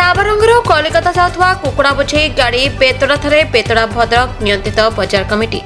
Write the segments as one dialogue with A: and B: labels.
A: साबरंगर कलिकता जाउथवा कुकुड़ा बोझेई गाड़ी बेतड़ा थारे बेतड़ा भद्रक नियंत्रित बजार committee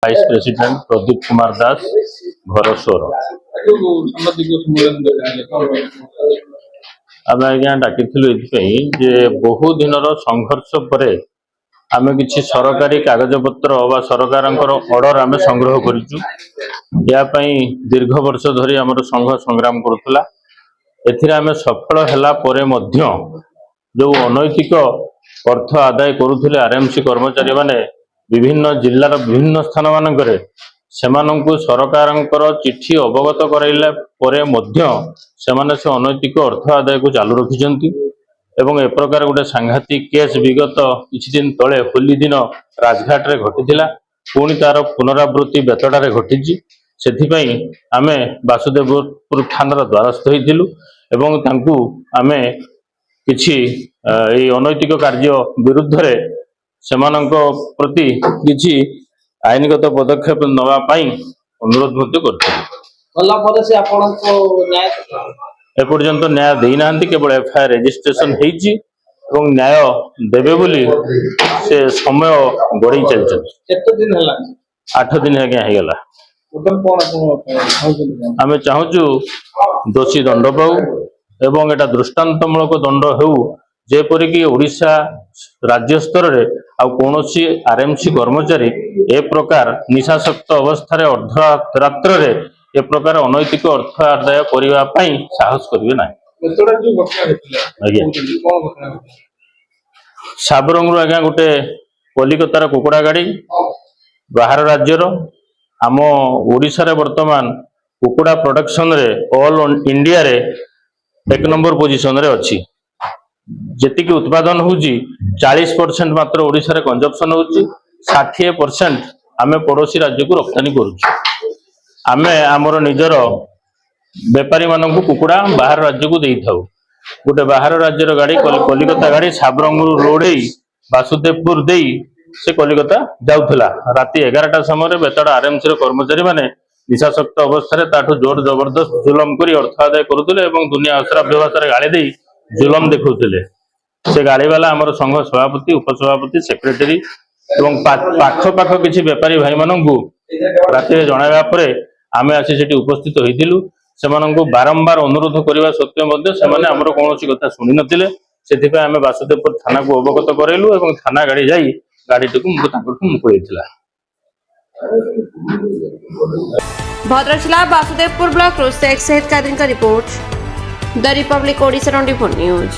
B: vice president Pradeep Kumar Das घरसोर आम आज्ञा डाकी जे बहु दिन संघर्ष पर आम कि सरकारी कागज पत्र व सरकार ऑर्डर आम संग्रह कर दीर्घ वर्ष धरी आम संघ संग्राम करुला एम सफल है जो अनैतिक अर्थ आदाय करुले आरएमसी कर्मचारी माने विभिन्न जिलार विभिन्न स्थान मानक सरकार चिठी अवगत कराइला से अनैतिक अर्थ आदाय को चालू रखिंट एवं ए प्रकार गोटे सांघातिक केस विगत किछि दिन तले होली दिन राजघाट रे घटिथिला पुणी तार पुनरावृत्ति बेतड़ारे घटी से आम वासुदेवपुर थानार द्वारस्थ होइथिलु एवं तांकु आमे किछि अनैतिक कार्य विरुद्ध रे सेमानंको प्रति किछि आईनगत पदक्षेप नवा पाई अनुरोध मध्य एपर्यंत न्याय देना केवल एफआईआर रेजिस्ट्रेशन होती न्याय देवे बोली से समय गड़े चलते 8 दिन आज्ञा आम चाहूँ दोषी दंड पाऊ एवं एटा दृष्टांतमूलक दंड हो जेपरिक ओडिशा राज्य स्तर रे आ कोनोसी आरएमसी कर्मचारी ए प्रकार निशासक्त अवस्था रे अर्धरात्र रे ए प्रकार अनैतिक अर्थ आदाय करबा पई साहस करिवे ना। साबरंगरू आज्ञा गोटे कलिकतार कुकुड़ा गाड़ी बाहर राज्यर आम ओडिशा रे वर्तमान कुकुड़ा प्रोडक्शन रे ऑल इंडिया रे 1 नंबर पोजिशन रे अछि जेतिक उत्पादन होउची 40% मात्र ओडिशा रे कंजप्शन होउची 60% आमे पड़ोसी राज्य को रप्तानी करूछु आमे हमर निजर व्यापारी मानन को कुकुड़ा बाहर राज्य को देई थाउ गोटे बाहर राज्यर गाड़ी कलिकता गाड़ी साबरंगुर रोड वासुदेवपुर देई से कलिकता जाउथला राति 11टा समय बेतड़ा आरएमसी रो कर्मचारी माने निशासक्त अवस्था रे ताठू जोर जबरदस्त जुलम करी अर्थ आदाय करुले एवं दुनिया अश्राव्य व्यवस्था गाड़ी दे जुलम देखुले से गाड़ी वाला आमर संघ सभापति उपसभापति सेक्रेटरी एवं पाख पाख किसी व्यापारी भाई मानू राति जणाइबा परे आमे आसी सेठी उपस्थित होइथिलु सेमानंकु बारंबार अनुरोध करने सत्वे आमर कौन कथा शुणी नथिले सेथिपा आमे वासुदेवपुर थाना को अवगत करैलु एवं थाना गाड़ी जाई गाड़ी मुकुला
A: भद्रक जिला वासुदेवपुर ब्लॉक शेख सहित कादिर का report the Republic Odisha 24 news.